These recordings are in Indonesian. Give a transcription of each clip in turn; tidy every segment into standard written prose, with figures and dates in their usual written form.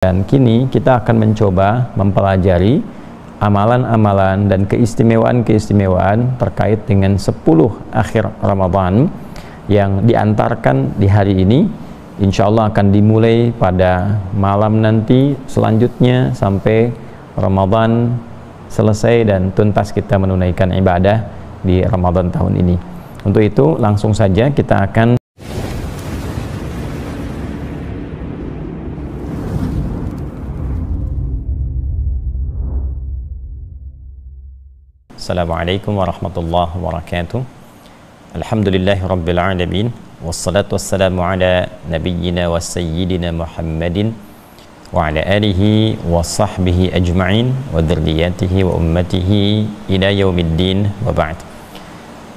Dan kini kita akan mencoba mempelajari amalan-amalan dan keistimewaan-keistimewaan terkait dengan 10 akhir Ramadan yang diantarkan di hari ini. Insya Allah akan dimulai pada malam nanti selanjutnya sampai Ramadan selesai dan tuntas kita menunaikan ibadah di Ramadan tahun ini. Untuk itu langsung saja kita akan Assalamualaikum warahmatullahi wabarakatuh. Alhamdulillahi rabbil alamin. Wassalatu wassalamu ala nabiyyina wa sayyidina Muhammadin wa ala alihi wa sahbihi ajma'in wa dhurriyyatihi wa ummatihi ila yaumiddin wa ba'd.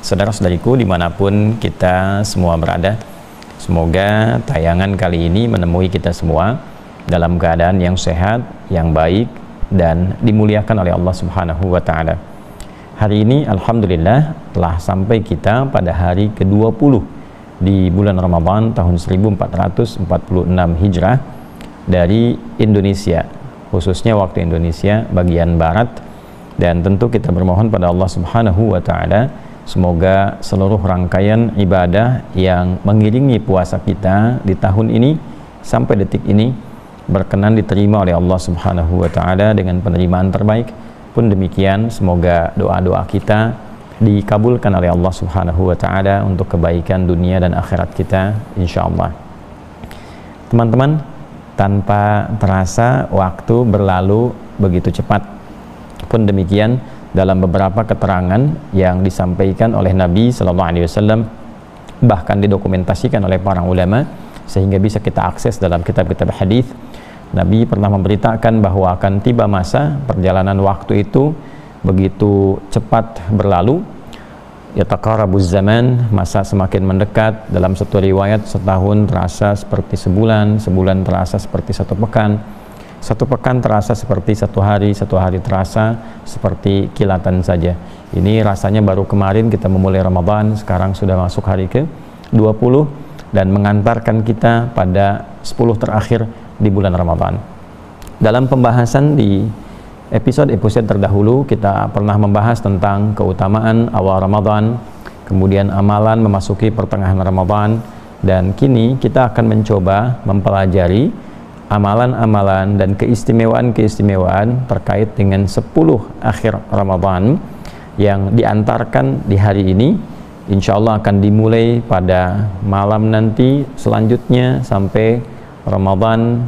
Saudara-saudariku dimanapun kita semua berada, semoga tayangan kali ini menemui kita semua dalam keadaan yang sehat, yang baik, dan dimuliakan oleh Allah Subhanahu wa Ta'ala. Hari ini alhamdulillah telah sampai kita pada hari ke-20 di bulan Ramadan tahun 1446 Hijrah dari Indonesia, khususnya waktu Indonesia bagian barat. Dan tentu kita bermohon pada Allah Subhanahu wa Ta'ala semoga seluruh rangkaian ibadah yang mengiringi puasa kita di tahun ini sampai detik ini berkenan diterima oleh Allah Subhanahu wa Ta'ala dengan penerimaan terbaik. Pun demikian, semoga doa-doa kita dikabulkan oleh Allah Subhanahu wa Ta'ala untuk kebaikan dunia dan akhirat kita insyaallah. Teman-teman, tanpa terasa waktu berlalu begitu cepat. Pun demikian dalam beberapa keterangan yang disampaikan oleh Nabi sallallahu alaihi wasallam, bahkan didokumentasikan oleh para ulama sehingga bisa kita akses dalam kitab-kitab hadis. Nabi pernah memberitakan bahwa akan tiba masa perjalanan waktu itu begitu cepat berlalu. Yataqarabuz zaman, masa semakin mendekat. Dalam satu riwayat, setahun terasa seperti sebulan, sebulan terasa seperti satu pekan terasa seperti satu hari terasa seperti kilatan saja. Ini rasanya baru kemarin kita memulai Ramadan, sekarang sudah masuk hari ke-20 dan mengantarkan kita pada 10 terakhir di bulan Ramadan. Dalam pembahasan di episode terdahulu kita pernah membahas tentang keutamaan awal Ramadan, kemudian amalan memasuki pertengahan Ramadan, dan kini kita akan mencoba mempelajari amalan-amalan dan keistimewaan-keistimewaan terkait dengan 10 akhir Ramadan yang diantarkan di hari ini. Insya Allah akan dimulai pada malam nanti selanjutnya sampai Ramadan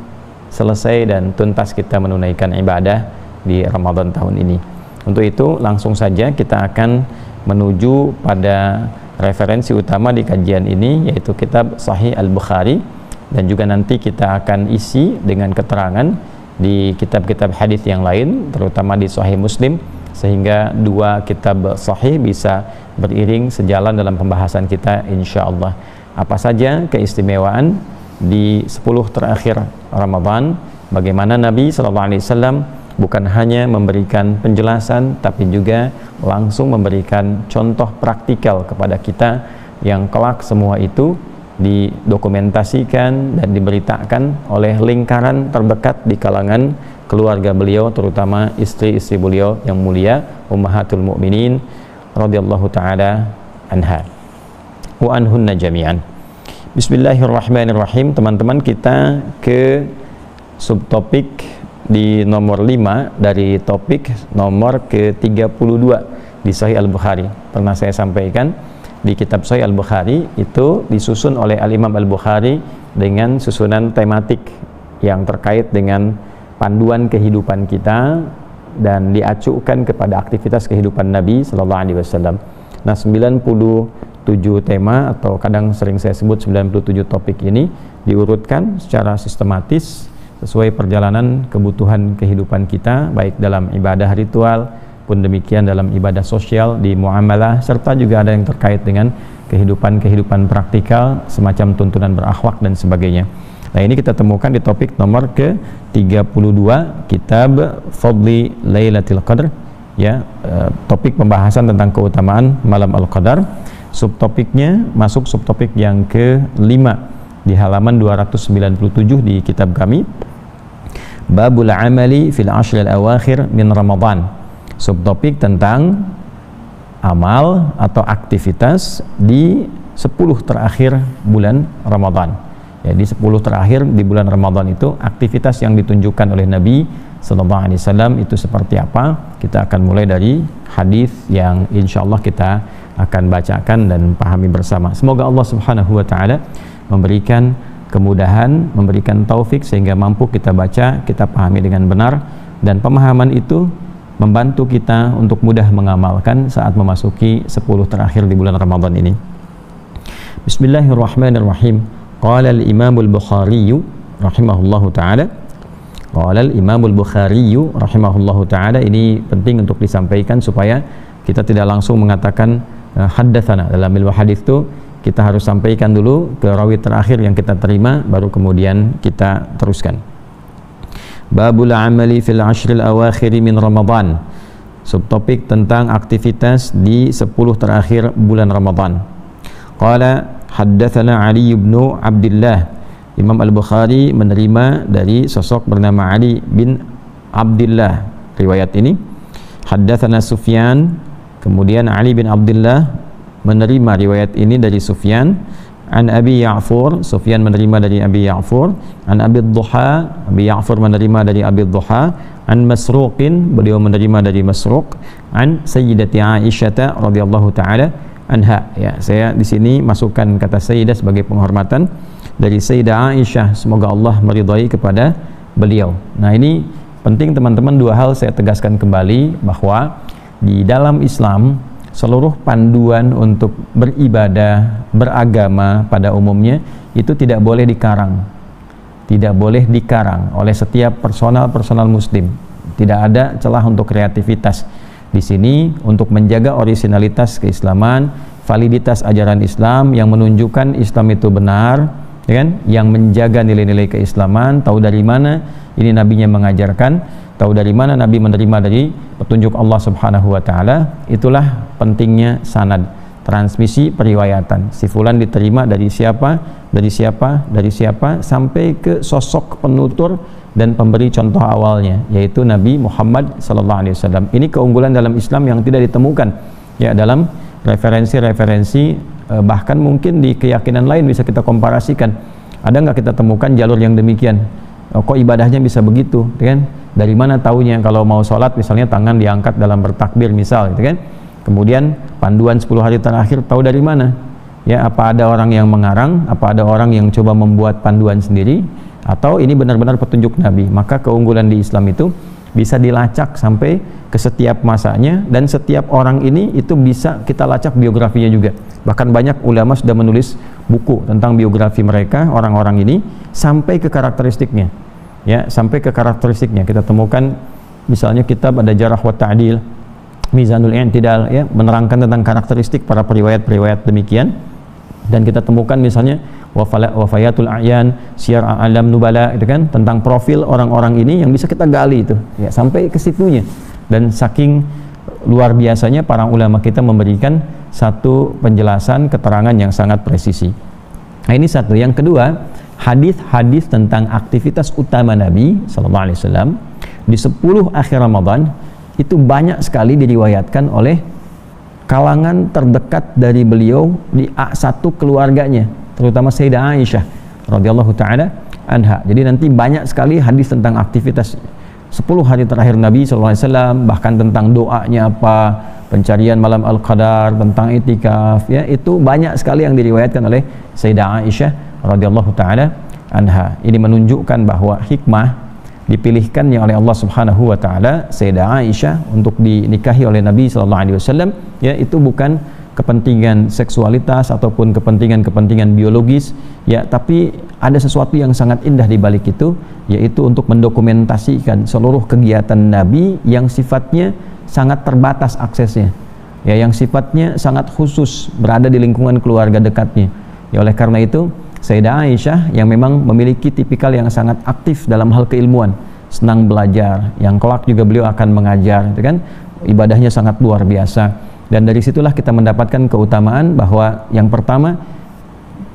selesai dan tuntas kita menunaikan ibadah di Ramadan tahun ini. Untuk itu langsung saja kita akan menuju pada referensi utama di kajian ini, yaitu kitab Sahih Al-Bukhari, dan juga nanti kita akan isi dengan keterangan di kitab-kitab hadis yang lain, terutama di Sahih Muslim, sehingga dua kitab sahih bisa beriring sejalan dalam pembahasan kita insyaallah. Apa saja keistimewaan di 10 terakhir Ramadan, bagaimana Nabi SAW bukan hanya memberikan penjelasan tapi juga langsung memberikan contoh praktikal kepada kita yang kelak semua itu didokumentasikan dan diberitakan oleh lingkaran terdekat di kalangan keluarga beliau, terutama istri-istri beliau yang mulia Ummahatul Mukminin radhiyallahu taala anha wa anhunna jami'an. Bismillahirrahmanirrahim. Teman-teman, kita ke subtopik di nomor 5 dari topik nomor ke-32 di Sahih Al-Bukhari. Pernah saya sampaikan di kitab Sahih Al-Bukhari itu disusun oleh Al-Imam Al-Bukhari dengan susunan tematik yang terkait dengan panduan kehidupan kita dan diacukan kepada aktivitas kehidupan Nabi sallallahu alaihi wasallam. Nah, 97 tema atau kadang sering saya sebut 97 topik ini diurutkan secara sistematis sesuai perjalanan kebutuhan kehidupan kita, baik dalam ibadah ritual pun demikian dalam ibadah sosial di muamalah, serta juga ada yang terkait dengan kehidupan praktikal semacam tuntunan berakhlak dan sebagainya. Nah, ini kita temukan di topik nomor ke-32 kitab Fadli Lailatul Qadar, ya, topik pembahasan tentang keutamaan malam Al-Qadar. Subtopiknya masuk subtopik yang ke-5 di halaman 297 di kitab kami. Babul amali fil ashril awakhir min Ramadan. Subtopik tentang amal atau aktivitas di 10 terakhir bulan Ramadan. Ya, di 10 terakhir di bulan Ramadan itu aktivitas yang ditunjukkan oleh Nabi Sallallahu Alaihi Wasallam itu seperti apa? Kita akan mulai dari hadis yang insya Allah kita akan bacakan dan pahami bersama. Semoga Allah Subhanahu Wa Taala memberikan kemudahan, memberikan taufik sehingga mampu kita baca, kita pahami dengan benar, dan pemahaman itu membantu kita untuk mudah mengamalkan saat memasuki 10 terakhir di bulan Ramadan ini. Bismillahirrahmanirrahim. Qala al-Imam al-Bukhari rahimahullahu taala. Qala al-Imam al-Bukhari rahimahullahu taala, ini penting untuk disampaikan supaya kita tidak langsung mengatakan haddatsana. Dalam ilmu hadis itu kita harus sampaikan dulu ke rawi terakhir yang kita terima, baru kemudian kita teruskan. Babul amali fil ashril awakhiri min Ramadan. Subtopik tentang aktivitas di 10 terakhir bulan Ramadan. Qala haddatsana Ali bin Abdullah. Imam Al-Bukhari menerima dari sosok bernama Ali bin Abdullah riwayat ini. Haddatsana Sufyan, kemudian Ali bin Abdullah menerima riwayat ini dari Sufyan. An Abi Ya'fur, Sufyan menerima dari Abi Ya'fur. An Abi Dhuha, Abi Ya'fur menerima dari Abi Dhuha. An Masruqin, beliau menerima dari Masruq. An Sayyidati Aisyah radhiyallahu taala anha. Ya, saya di sini masukkan kata Sayyidah sebagai penghormatan dari Sayyidah Aisyah, semoga Allah meridhai kepada beliau. Nah, ini penting teman-teman, dua hal saya tegaskan kembali, bahwa di dalam Islam seluruh panduan untuk beribadah, beragama pada umumnya itu tidak boleh dikarang. Tidak boleh dikarang oleh setiap personal muslim. Tidak ada celah untuk kreativitas. Di sini untuk menjaga orisinalitas keislaman, validitas ajaran Islam yang menunjukkan Islam itu benar, ya kan? Yang menjaga nilai-nilai keislaman, tahu dari mana ini nabinya mengajarkan, tahu dari mana Nabi menerima dari petunjuk Allah Subhanahu wa taala. Itulah pentingnya sanad, transmisi periwayatan. Si fulan diterima dari siapa, dari siapa, dari siapa, sampai ke sosok penutur dan pemberi contoh awalnya, yaitu Nabi Muhammad sallallahu alaihi wasallam. Ini keunggulan dalam Islam yang tidak ditemukan ya dalam referensi-referensi, bahkan mungkin di keyakinan lain bisa kita komparasikan. Ada nggak kita temukan jalur yang demikian? Kok ibadahnya bisa begitu, kan? Dari mana taunya kalau mau sholat misalnya tangan diangkat dalam bertakbir misal, gitu kan? Kemudian panduan 10 hari terakhir tahu dari mana? Ya, apa ada orang yang mengarang, apa ada orang yang coba membuat panduan sendiri, atau ini benar-benar petunjuk Nabi? Maka keunggulan di Islam itu bisa dilacak sampai ke setiap masanya, dan setiap orang ini itu bisa kita lacak biografinya juga. Bahkan banyak ulama sudah menulis buku tentang biografi mereka, orang-orang ini, sampai ke karakteristiknya. Ya, sampai ke karakteristiknya kita temukan misalnya kitab ada Jarh wa Ta'dil, Mizanul I'tidal, ya, menerangkan tentang karakteristik para periwayat-periwayat demikian. Dan kita temukan misalnya Wafayatul A'yan, Syiar A'lam Nubala, itu kan, tentang profil orang-orang ini yang bisa kita gali itu, ya, sampai ke situnya. Dan saking luar biasanya para ulama kita memberikan satu penjelasan, keterangan yang sangat presisi. Nah, ini satu. Yang kedua, hadis-hadis tentang aktivitas utama Nabi sallallahu alaihi wasallam di 10 akhir Ramadan itu banyak sekali diriwayatkan oleh kalangan terdekat dari beliau di satu keluarganya, terutama Sayyidah Aisyah radhiyallahu taala anha. Jadi nanti banyak sekali hadis tentang aktivitas 10 hari terakhir Nabi sallallahu alaihi wasallam, bahkan tentang doanya apa, pencarian malam Al-Qadar, tentang itikaf, ya, itu banyak sekali yang diriwayatkan oleh Sayyidah Aisyah radhiyallahu taala anha. Ini menunjukkan bahwa hikmah dipilihkannya oleh Allah Subhanahu wa taala Sayyidah Aisyah untuk dinikahi oleh Nabi sallallahu alaihi wasallam, ya, itu bukan kepentingan seksualitas ataupun kepentingan biologis, ya, tapi ada sesuatu yang sangat indah di balik itu, yaitu untuk mendokumentasikan seluruh kegiatan Nabi yang sifatnya sangat terbatas aksesnya, ya, yang sifatnya sangat khusus, berada di lingkungan keluarga dekatnya. Ya, oleh karena itu Sayyidah Aisyah yang memang memiliki tipikal yang sangat aktif dalam hal keilmuan, senang belajar, yang kelak juga beliau akan mengajar, itu kan, ibadahnya sangat luar biasa. Dan dari situlah kita mendapatkan keutamaan bahwa yang pertama,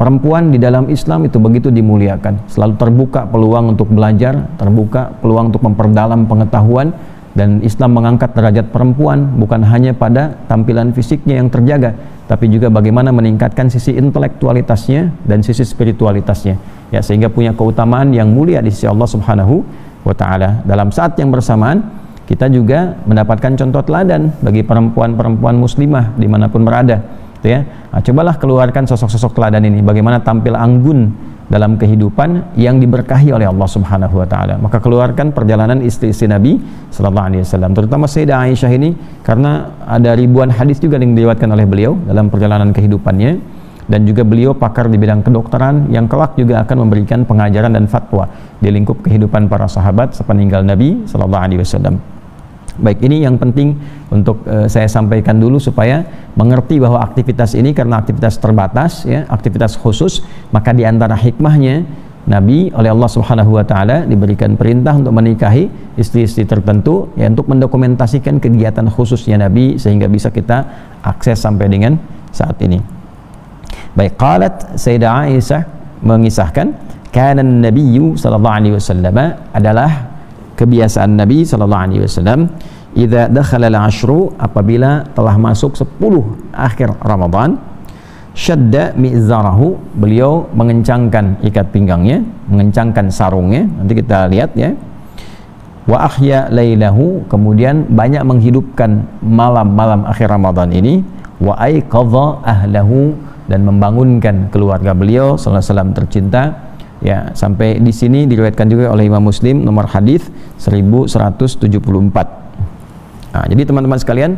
perempuan di dalam Islam itu begitu dimuliakan, selalu terbuka peluang untuk belajar, terbuka peluang untuk memperdalam pengetahuan, dan Islam mengangkat derajat perempuan bukan hanya pada tampilan fisiknya yang terjaga, tapi juga bagaimana meningkatkan sisi intelektualitasnya dan sisi spiritualitasnya, ya, sehingga punya keutamaan yang mulia di sisi Allah Subhanahu wa Ta'ala. Dalam saat yang bersamaan kita juga mendapatkan contoh teladan bagi perempuan-perempuan muslimah dimanapun berada, ya. Nah, cobalah keluarkan sosok-sosok teladan ini, bagaimana tampil anggun dalam kehidupan yang diberkahi oleh Allah Subhanahu wa Ta'ala. Maka keluarkan perjalanan istri-istri Nabi sallallahu alaihi wasallam, terutama Sayyidah Aisyah ini, karena ada ribuan hadis juga yang diriwayatkan oleh beliau dalam perjalanan kehidupannya, dan juga beliau pakar di bidang kedokteran yang kelak juga akan memberikan pengajaran dan fatwa di lingkup kehidupan para sahabat sepeninggal Nabi sallallahu alaihi wasallam. Baik, ini yang penting untuk saya sampaikan dulu supaya mengerti bahwa aktivitas ini karena aktivitas terbatas, ya, aktivitas khusus, maka di antara hikmahnya Nabi oleh Allah Subhanahu wa Ta'ala diberikan perintah untuk menikahi istri-istri tertentu, ya, untuk mendokumentasikan kegiatan khususnya Nabi sehingga bisa kita akses sampai dengan saat ini. Baik, qalat Sayyidah Aisyah mengisahkan, kana Nabiyyu sallallahu alaihi wasallam, adalah kebiasaan Nabi sallallahu alaihi wasallam, idza dakhala al-ashru, apabila telah masuk 10 akhir Ramadan, syadda mi'zarahu, beliau mengencangkan ikat pinggangnya, mengencangkan sarungnya, nanti kita lihat, ya. Wa ahya lailahu, kemudian banyak menghidupkan malam-malam akhir Ramadan ini, wa aiqadha ahlahu, dan membangunkan keluarga beliau sallallahu alaihi wasallam tercinta. Ya, sampai di sini diriwayatkan juga oleh Imam Muslim nomor hadis 1174. Nah, jadi teman-teman sekalian,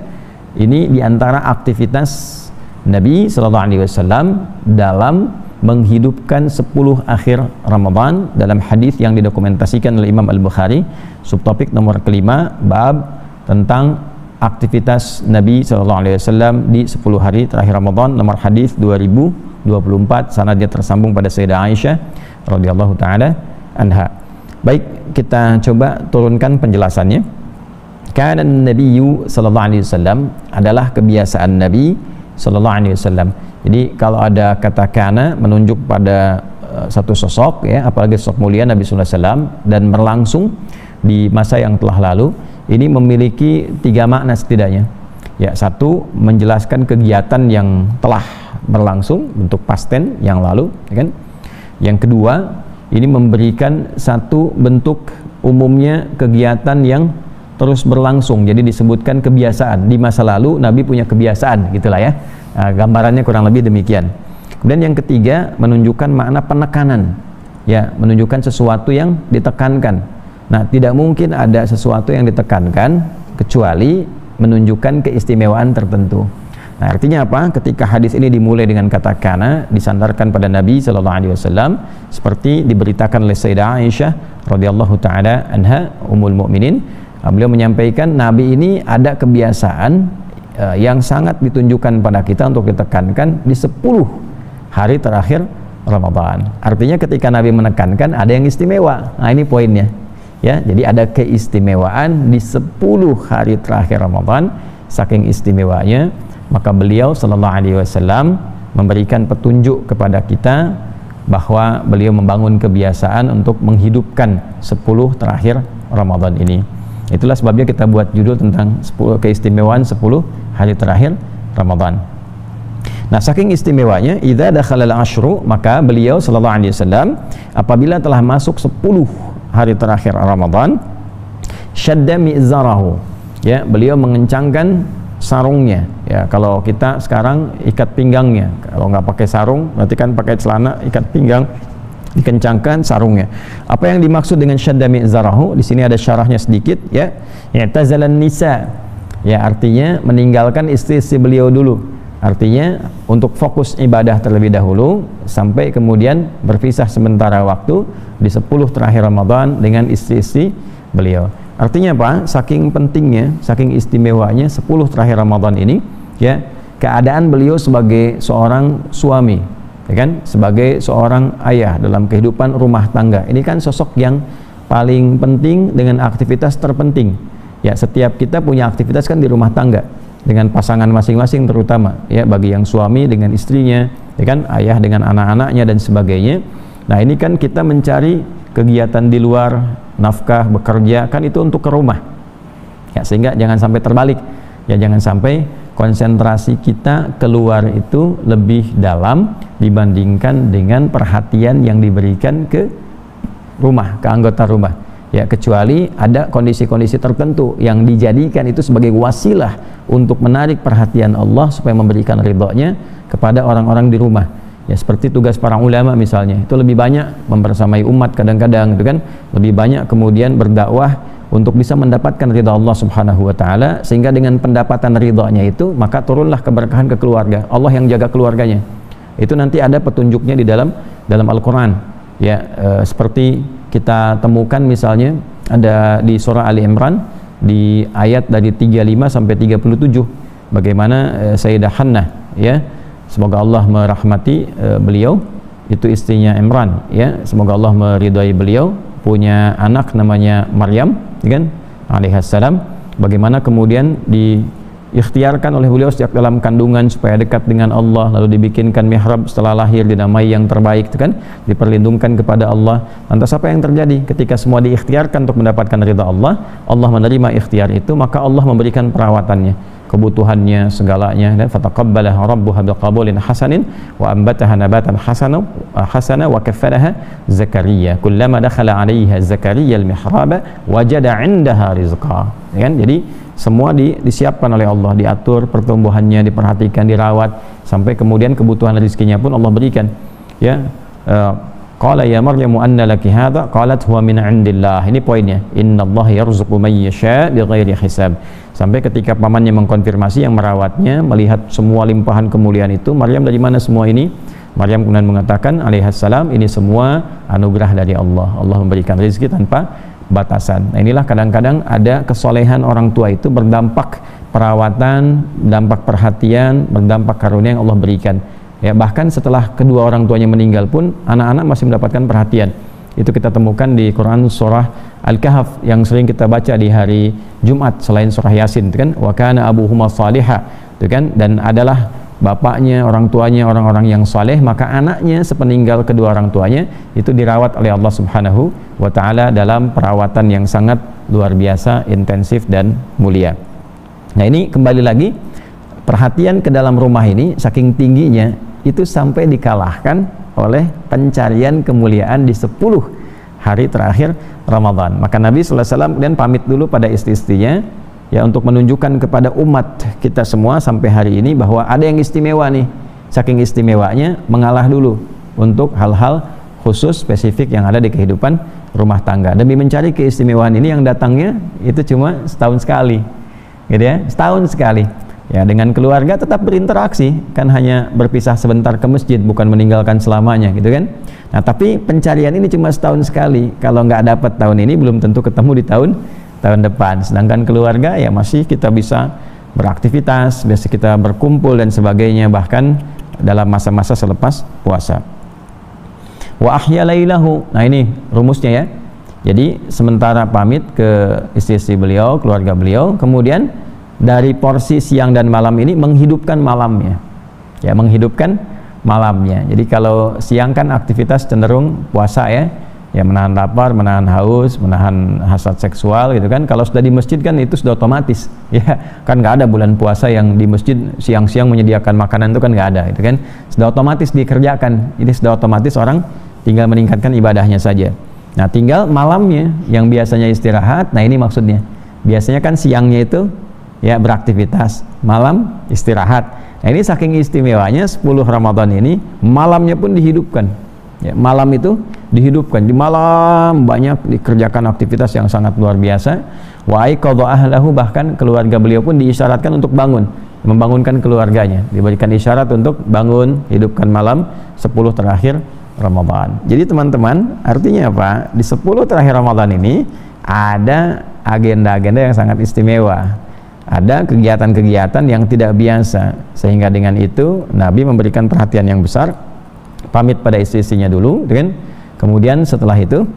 ini diantara aktivitas Nabi Sallallahu Alaihi Wasallam dalam menghidupkan 10 akhir Ramadan dalam hadis yang didokumentasikan oleh Imam Al-Bukhari, subtopik nomor kelima, bab tentang aktivitas Nabi Sallallahu Alaihi Wasallam di 10 hari terakhir Ramadan, nomor hadis 2024, sanadnya tersambung pada Sayyidah Aisyah radhiyallahu taala anha. Baik, kita coba turunkan penjelasannya. Kana Nabiyyu sallallahu alaihi wasallam, adalah kebiasaan Nabi sallallahu alaihi wasallam. Jadi kalau ada kata kana menunjuk pada satu sosok, ya, apalagi sosok mulia Nabi sallallahu alaihi wasallam dan berlangsung di masa yang telah lalu, ini memiliki 3 makna setidaknya. Ya, satu, menjelaskan kegiatan yang telah berlangsung, bentuk past tense yang lalu, ya kan? Yang kedua, ini memberikan satu bentuk umumnya kegiatan yang terus berlangsung, jadi disebutkan kebiasaan. Di masa lalu Nabi punya kebiasaan, gitulah, ya. Nah, gambarannya kurang lebih demikian. Kemudian yang ketiga, menunjukkan makna penekanan, ya, menunjukkan sesuatu yang ditekankan. Nah, tidak mungkin ada sesuatu yang ditekankan kecuali menunjukkan keistimewaan tertentu. Nah, artinya apa? Ketika hadis ini dimulai dengan kata kana, disandarkan pada Nabi sallallahu alaihi wasallam, seperti diberitakan oleh Sayyidah Aisyah radhiyallahu taala anha ummul mukminin, beliau menyampaikan Nabi ini ada kebiasaan yang sangat ditunjukkan pada kita untuk ditekankan di 10 hari terakhir Ramadan. Artinya ketika Nabi menekankan ada yang istimewa. Nah, ini poinnya, ya. Jadi ada keistimewaan di 10 hari terakhir Ramadan. Saking istimewanya, maka beliau sallallahu alaihi wasallam memberikan petunjuk kepada kita bahwa beliau membangun kebiasaan untuk menghidupkan 10 terakhir Ramadan ini. Itulah sebabnya kita buat judul tentang 10 keistimewaan 10 hari terakhir Ramadan. Nah, saking istimewanya, idza dakhala al-ashru, maka beliau sallallahu alaihi wasallam apabila telah masuk 10 hari terakhir Ramadan, syadda mi'zarahu, ya, beliau mengencangkan sarungnya, ya. Kalau kita sekarang ikat pinggangnya, kalau nggak pakai sarung berarti kan pakai celana, ikat pinggang, dikencangkan sarungnya. Apa yang dimaksud dengan syadda mi'zarahu? Di sini ada syarahnya sedikit, ya. I'tazalan nisa, ya, artinya meninggalkan istri-istri beliau dulu. Artinya untuk fokus ibadah terlebih dahulu sampai kemudian berpisah sementara waktu di 10 terakhir Ramadan dengan istri-istri beliau. Artinya apa? Saking pentingnya, saking istimewanya 10 terakhir Ramadan ini, ya, keadaan beliau sebagai seorang suami, ya kan, sebagai seorang ayah dalam kehidupan rumah tangga. Ini kan sosok yang paling penting dengan aktivitas terpenting. Ya, setiap kita punya aktivitas kan di rumah tangga. dengan pasangan masing-masing, terutama ya bagi yang suami dengan istrinya, ya kan, ayah dengan anak-anaknya dan sebagainya. Nah ini kan kita mencari kegiatan di luar, nafkah, bekerja, kan itu untuk ke rumah ya, sehingga jangan sampai terbalik ya, jangan sampai konsentrasi kita keluar itu lebih dalam dibandingkan dengan perhatian yang diberikan ke rumah, ke anggota rumah ya, kecuali ada kondisi-kondisi tertentu yang dijadikan itu sebagai wasilah untuk menarik perhatian Allah supaya memberikan ridhonya kepada orang-orang di rumah ya, seperti tugas para ulama misalnya, itu lebih banyak membersamai umat kadang-kadang itu kan, lebih banyak kemudian berdakwah untuk bisa mendapatkan ridha Allah subhanahu wa ta'ala, sehingga dengan pendapatan ridhanya itu maka turunlah keberkahan ke keluarga, Allah yang jaga keluarganya. Itu nanti ada petunjuknya di dalam Al-Quran ya, seperti kita temukan misalnya ada di surah Ali Imran di ayat dari 35 sampai 37, bagaimana Sayyidah Hannah ya, semoga Allah merahmati beliau, itu istrinya Imran ya, semoga Allah meridhai beliau, punya anak namanya Maryam kan, alaihassalam, bagaimana kemudian diikhtiarkan oleh beliau sejak dalam kandungan supaya dekat dengan Allah, lalu dibikinkan mihrab setelah lahir, dinamai yang terbaik itu kan, diperlindungkan kepada Allah. Lantas apa yang terjadi ketika semua diikhtiarkan untuk mendapatkan ridha Allah, Allah menerima ikhtiar itu, maka Allah memberikan perawatannya, kebutuhannya, segalanya, dan fataqabbalaha rabbuha biqabulin hasanin wa ambataha nabatan hasana wa kaffalaha Zakaria kullama dakhala 'alaiha Zakaria al-mihraba wajada 'indaha rizqa ya kan. Jadi semua disiapkan oleh Allah, diatur pertumbuhannya, diperhatikan, dirawat, sampai kemudian kebutuhan rezekinya pun Allah berikan ya. Qala ya Maryamu anna laki hadha, qalat huwa min 'indillah. Ini poinnya, innallaha yarzuqu man yasha bighairi hisab. Sampai ketika pamannya mengkonfirmasi, yang merawatnya, melihat semua limpahan kemuliaan itu, Maryam dari mana semua ini? Maryam kemudian mengatakan alaihassalam, ini semua anugerah dari Allah, Allah memberikan rezeki tanpa batasan. Nah inilah kadang-kadang ada kesolehan orang tua itu berdampak perawatan, dampak perhatian, berdampak karunia yang Allah berikan ya, bahkan setelah kedua orang tuanya meninggal pun anak-anak masih mendapatkan perhatian. Itu kita temukan di Quran surah Al-Kahf yang sering kita baca di hari Jumat selain surah Yasin itu kan, wa kana abuhuma salihah itu kan, dan adalah bapaknya, orang tuanya orang-orang yang saleh, maka anaknya sepeninggal kedua orang tuanya itu dirawat oleh Allah Subhanahu wa taala dalam perawatan yang sangat luar biasa, intensif dan mulia. Nah ini kembali lagi, perhatian ke dalam rumah ini saking tingginya itu sampai dikalahkan oleh pencarian kemuliaan di 10 hari terakhir Ramadan. Maka Nabi SAW kemudian pamit dulu pada istri-istrinya ya, untuk menunjukkan kepada umat kita semua sampai hari ini bahwa ada yang istimewa nih, saking istimewanya mengalah dulu untuk hal-hal khusus spesifik yang ada di kehidupan rumah tangga. Demi mencari keistimewaan ini yang datangnya itu cuma setahun sekali gitu ya, setahun sekali ya. Dengan keluarga tetap berinteraksi, kan hanya berpisah sebentar ke masjid, bukan meninggalkan selamanya gitu kan. Nah tapi pencarian ini cuma setahun sekali, kalau nggak dapat tahun ini belum tentu ketemu di tahun depan. Sedangkan keluarga ya masih kita bisa beraktivitas, biasa kita berkumpul dan sebagainya, bahkan dalam masa-masa selepas puasa. Wa ahya lailahu. Nah ini rumusnya ya. Jadi sementara pamit ke istri-istri beliau, keluarga beliau, kemudian dari porsi siang dan malam ini menghidupkan malamnya ya, menghidupkan malamnya. Jadi kalau siang kan aktivitas cenderung puasa ya, menahan lapar, menahan haus, menahan hasad seksual gitu kan. Kalau sudah di masjid kan itu sudah otomatis ya, kan nggak ada bulan puasa yang di masjid siang-siang menyediakan makanan, itu kan nggak ada, itu kan sudah otomatis dikerjakan. Ini sudah otomatis orang tinggal meningkatkan ibadahnya saja. Nah tinggal malamnya yang biasanya istirahat. Nah ini maksudnya, biasanya kan siangnya itu ya beraktivitas, malam istirahat. Nah ini saking istimewanya 10 Ramadan ini, malamnya pun dihidupkan ya, malam itu dihidupkan, di malam banyak dikerjakan aktivitas yang sangat luar biasa. Wa aiqadha ahlahu, bahkan keluarga beliau pun diisyaratkan untuk bangun, membangunkan keluarganya, diberikan isyarat untuk bangun, hidupkan malam 10 terakhir Ramadan. Jadi teman-teman, artinya apa? Di 10 terakhir Ramadan ini ada agenda-agenda yang sangat istimewa, ada kegiatan-kegiatan yang tidak biasa, sehingga dengan itu Nabi memberikan perhatian yang besar, pamit pada istri-istrinya dulu kan? Kemudian setelah itu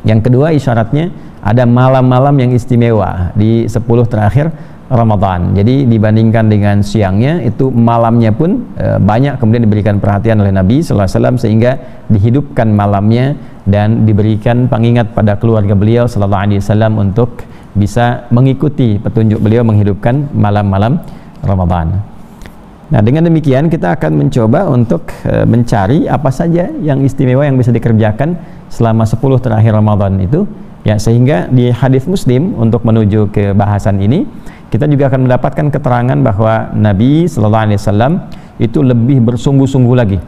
yang kedua isyaratnya ada malam-malam yang istimewa di 10 terakhir Ramadan. Jadi dibandingkan dengan siangnya, itu malamnya pun banyak kemudian diberikan perhatian oleh Nabi sallallahu alaihi wasallam, sehingga dihidupkan malamnya dan diberikan pengingat pada keluarga beliau sallallahu alaihi wasallam untuk bisa mengikuti petunjuk beliau menghidupkan malam-malam Ramadan. Nah, dengan demikian kita akan mencoba untuk mencari apa saja yang istimewa yang bisa dikerjakan selama 10 terakhir Ramadan itu, ya, sehingga di hadis Muslim untuk menuju ke bahasan ini kita juga akan mendapatkan keterangan bahwa Nabi sallallahu alaihi wasallam itu lebih bersungguh-sungguh lagi.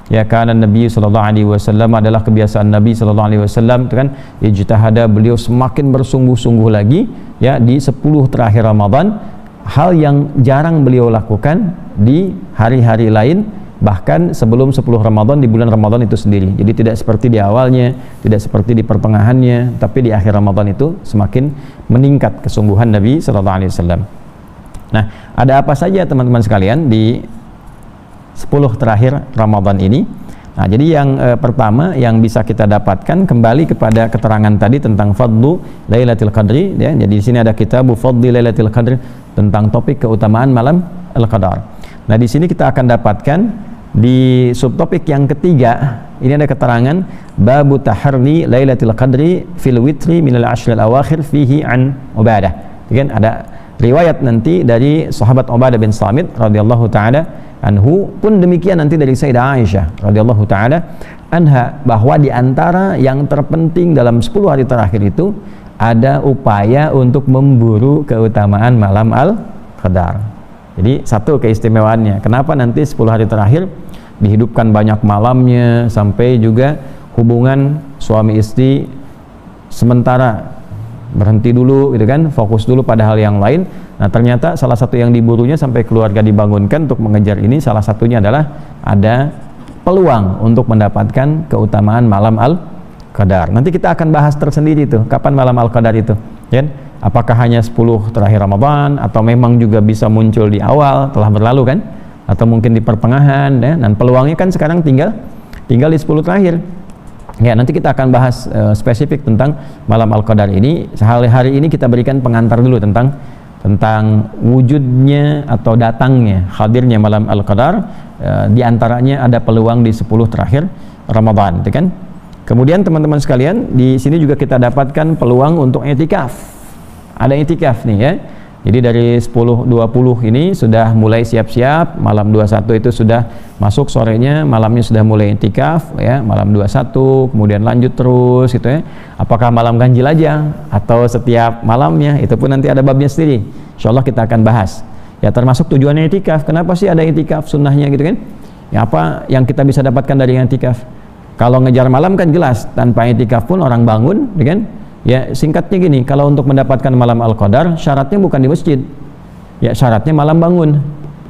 Ya, karena Nabi sallallahu alaihi wasallam adalah kebiasaan Nabi sallallahu alaihi wasallam itu kan, ijtihada, beliau semakin bersungguh-sungguh lagi ya di 10 terakhir Ramadan, hal yang jarang beliau lakukan di hari-hari lain, bahkan sebelum 10 Ramadan, di bulan Ramadan itu sendiri. Jadi tidak seperti di awalnya, tidak seperti di pertengahannya, tapi di akhir Ramadan itu semakin meningkat kesungguhan Nabi sallallahu alaihi wasallam. Nah, ada apa saja teman-teman sekalian di 10 terakhir Ramadan ini? Nah, jadi yang pertama yang bisa kita dapatkan kembali kepada keterangan tadi tentang fadlu Lailatul Qadri, ya. Jadi di sini ada kitab Fadli Lailatul Qadri tentang topik keutamaan malam Al-Qadar. Nah, di sini kita akan dapatkan di subtopik yang ketiga, ini ada keterangan babu taharri Lailatul Qadri fil witri minal ashril awakhir fihi an Ubadah. Kan ada riwayat nanti dari sahabat Ubadah bin Samit radhiyallahu taala anhu, pun demikian nanti dari Sayyidah Aisyah radhiyallahu taala anha, bahwa di antara yang terpenting dalam 10 hari terakhir itu ada upaya untuk memburu keutamaan malam Al-Qadar. Jadi satu keistimewaannya, kenapa nanti 10 hari terakhir dihidupkan banyak malamnya, sampai juga hubungan suami istri sementara berhenti dulu gitu kan, fokus dulu pada hal yang lain. Nah, ternyata salah satu yang diburunya sampai keluarga dibangunkan untuk mengejar ini, salah satunya adalah ada peluang untuk mendapatkan keutamaan malam Al-Qadar. Nanti kita akan bahas tersendiri tuh, kapan malam Al-Qadar itu, ya? Apakah hanya 10 terakhir Ramadan, atau memang juga bisa muncul di awal telah berlalu kan, atau mungkin di pertengahan, ya? Dan peluangnya kan sekarang tinggal di 10 terakhir. Ya, nanti kita akan bahas spesifik tentang malam Al-Qadar ini. Hari ini kita berikan pengantar dulu tentang wujudnya atau datangnya, hadirnya malam Al-Qadar. Di antaranya ada peluang di 10 terakhir Ramadan, gitu kan? Kemudian teman-teman sekalian, di sini juga kita dapatkan peluang untuk i'tikaf. Ada i'tikaf nih, ya. Jadi dari 10.20 ini sudah mulai siap-siap, malam 21 itu sudah masuk sorenya, malamnya sudah mulai i'tikaf, ya, malam 21, kemudian lanjut terus gitu ya. Apakah malam ganjil aja atau setiap malamnya, itu pun nanti ada babnya sendiri. Insyaallah kita akan bahas. Ya, termasuk tujuannya i'tikaf. Kenapa sih ada i'tikaf, sunnahnya gitu kan? Ya, apa yang kita bisa dapatkan dari i'tikaf? Kalau ngejar malam kan jelas, tanpa i'tikaf pun orang bangun, gitu kan? Ya, singkatnya gini, kalau untuk mendapatkan malam Al-Qadar, syaratnya bukan di masjid. Ya, syaratnya malam bangun.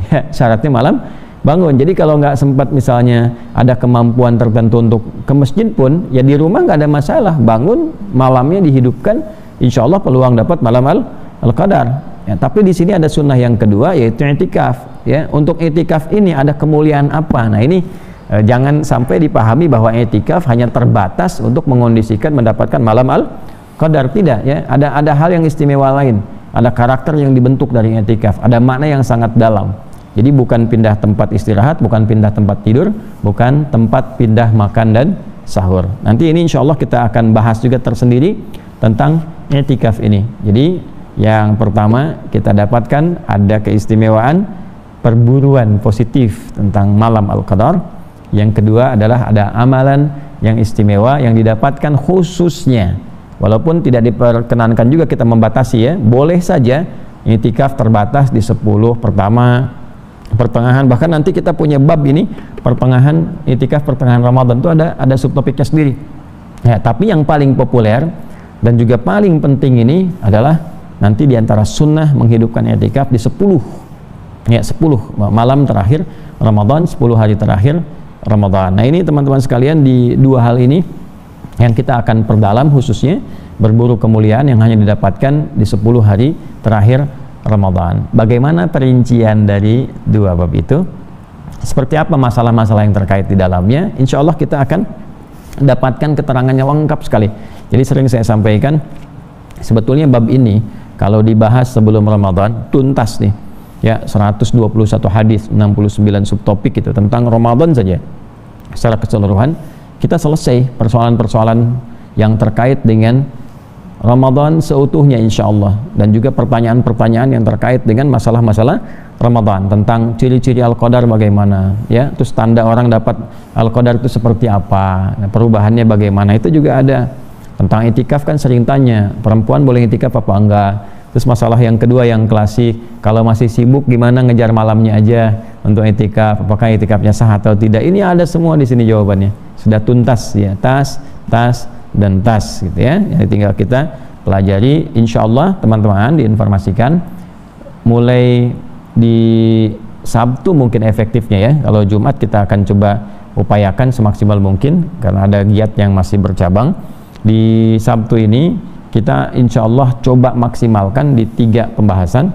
Ya, syaratnya malam bangun. Jadi kalau nggak sempat misalnya ada kemampuan tertentu untuk ke masjid pun, ya di rumah nggak ada masalah. Bangun, malamnya dihidupkan, insya Allah peluang dapat malam Al-Qadar. Ya, tapi di sini ada sunnah yang kedua, yaitu i'tikaf. Ya, untuk i'tikaf ini ada kemuliaan apa? Nah, ini jangan sampai dipahami bahwa i'tikaf hanya terbatas untuk mengondisikan mendapatkan malam Al-Qadar, tidak, ya. Ada hal yang istimewa lain, ada karakter yang dibentuk dari i'tikaf, ada makna yang sangat dalam. Jadi bukan pindah tempat istirahat, bukan pindah tempat tidur, bukan tempat pindah makan dan sahur. Nanti ini insya Allah kita akan bahas juga tersendiri tentang i'tikaf ini. Jadi yang pertama kita dapatkan ada keistimewaan perburuan positif tentang malam Al-Qadar. Yang kedua adalah ada amalan yang istimewa yang didapatkan khususnya. Walaupun tidak diperkenankan juga kita membatasi, ya, boleh saja i'tikaf terbatas di 10 pertama, pertengahan, bahkan nanti kita punya bab ini pertengahan, i'tikaf pertengahan Ramadan itu ada subtopiknya sendiri. Ya, tapi yang paling populer dan juga paling penting ini adalah nanti diantara sunnah menghidupkan i'tikaf di 10 malam terakhir Ramadan, 10 hari terakhir Ramadan. Nah, ini teman-teman sekalian, di dua hal ini yang kita akan perdalam, khususnya berburu kemuliaan yang hanya didapatkan di 10 hari terakhir Ramadan. Bagaimana perincian dari dua bab itu? Seperti apa masalah-masalah yang terkait di dalamnya? Insya Allah kita akan dapatkan keterangannya lengkap sekali. Jadi sering saya sampaikan, sebetulnya bab ini kalau dibahas sebelum Ramadan tuntas nih ya, 121 hadis, 69 subtopik itu tentang Ramadan saja secara keseluruhan, kita selesai persoalan-persoalan yang terkait dengan Ramadan seutuhnya insya Allah, dan juga pertanyaan-pertanyaan yang terkait dengan masalah-masalah Ramadan, tentang ciri-ciri Al-Qadar bagaimana ya, terus tanda orang dapat Al-Qadar itu seperti apa, nah, perubahannya bagaimana, itu juga ada. Tentang itikaf kan sering tanya, perempuan boleh itikaf apa enggak. Terus masalah yang kedua yang klasik, kalau masih sibuk gimana ngejar malamnya aja untuk itikaf, apakah itikafnya sah atau tidak. Ini ada semua di sini jawabannya, sudah tuntas ya, tas dan tas gitu ya. Jadi tinggal kita pelajari, insya Allah teman-teman diinformasikan mulai di Sabtu mungkin efektifnya ya. Kalau Jumat kita akan coba upayakan semaksimal mungkin karena ada giat yang masih bercabang. Di Sabtu ini kita insya Allah coba maksimalkan di 3 pembahasan.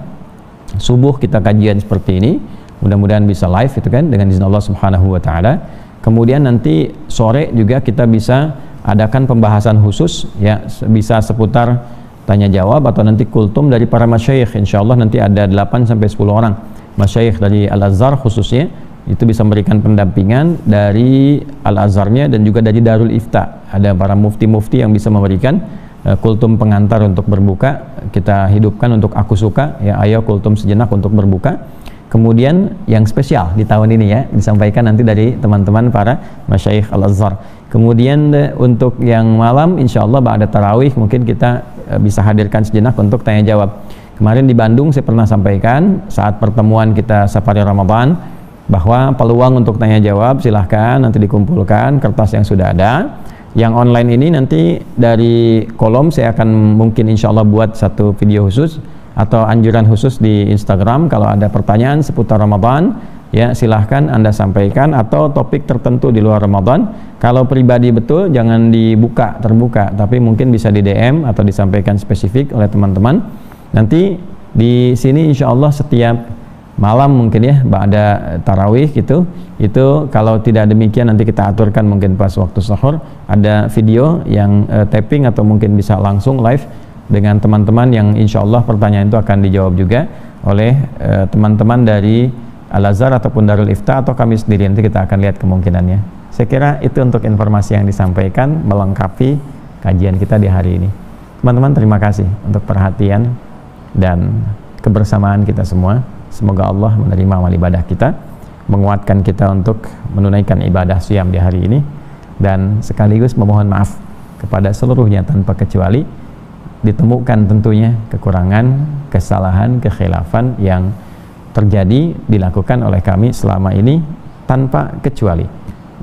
Subuh kita kajian seperti ini, mudah-mudahan bisa live itu kan dengan izin Allah Subhanahu wa taala. Kemudian nanti sore juga kita bisa adakan pembahasan khusus ya, bisa seputar tanya jawab atau nanti kultum dari para masyayikh. Insyaallah nanti ada 8 sampai 10 orang masyayikh dari Al-Azhar khususnya, itu bisa memberikan pendampingan dari Al-Azharnya dan juga dari Darul Ifta. Ada para mufti-mufti yang bisa memberikan kultum pengantar untuk berbuka. Kita hidupkan untuk Aku Suka ya, ayo kultum sejenak untuk berbuka. Kemudian yang spesial di tahun ini ya, disampaikan nanti dari teman-teman para masyayikh Al-Azhar. Kemudian untuk yang malam insyaallah ba'da tarawih mungkin kita bisa hadirkan sejenak untuk tanya jawab. Kemarin di Bandung saya pernah sampaikan saat pertemuan kita Safari Ramadan bahwa peluang untuk tanya jawab silahkan nanti dikumpulkan kertas yang sudah ada. Yang online ini nanti dari kolom saya akan mungkin insyaallah buat satu video khusus atau anjuran khusus di Instagram. Kalau ada pertanyaan seputar Ramadan ya silahkan Anda sampaikan, atau topik tertentu di luar Ramadan. Kalau pribadi betul jangan dibuka terbuka, tapi mungkin bisa di DM atau disampaikan spesifik oleh teman-teman. Nanti di sini insya Allah setiap malam mungkin ya ba'da tarawih gitu, itu kalau tidak demikian nanti kita aturkan mungkin pas waktu sahur ada video yang tapping atau mungkin bisa langsung live dengan teman-teman yang insya Allah pertanyaan itu akan dijawab juga oleh teman-teman dari Al-Azhar ataupun Darul Ifta atau kami sendiri. Nanti kita akan lihat kemungkinannya. Saya kira itu untuk informasi yang disampaikan melengkapi kajian kita di hari ini. Teman-teman terima kasih untuk perhatian dan kebersamaan kita semua. Semoga Allah menerima amal ibadah kita, menguatkan kita untuk menunaikan ibadah siyam di hari ini, dan sekaligus memohon maaf kepada seluruhnya tanpa kecuali. Ditemukan tentunya kekurangan, kesalahan, kekhilafan yang terjadi dilakukan oleh kami selama ini tanpa kecuali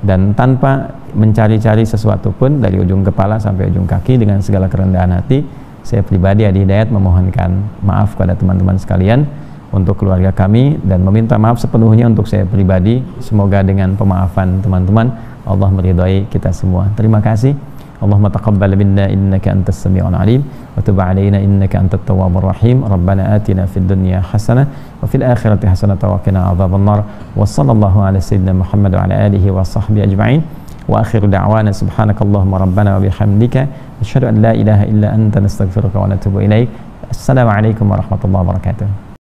dan tanpa mencari-cari sesuatu pun dari ujung kepala sampai ujung kaki. Dengan segala kerendahan hati saya pribadi Adi Hidayat memohonkan maaf kepada teman-teman sekalian untuk keluarga kami, dan meminta maaf sepenuhnya untuk saya pribadi. Semoga dengan pemaafan teman-teman Allah meridhai kita semua. Terima kasih. Allahumma taqabbal minna innaka antas sami'ul alim wa tub 'alaina innaka antat tawwabur rahim. Rabbana atina fid dunya hasanah wa fil akhirati hasanah wa qina adzabannar. Wa sallallahu ala sayyidina Muhammad wa ala alihi wa sahbihi ajma'in. Wa akhiru da'wana subhanakallahumma rabbana wa bihamdika asyhadu an la ilaha illa anta nastaghfiruka wa natubu ilaik. Assalamualaikum warahmatullahi wabarakatuh.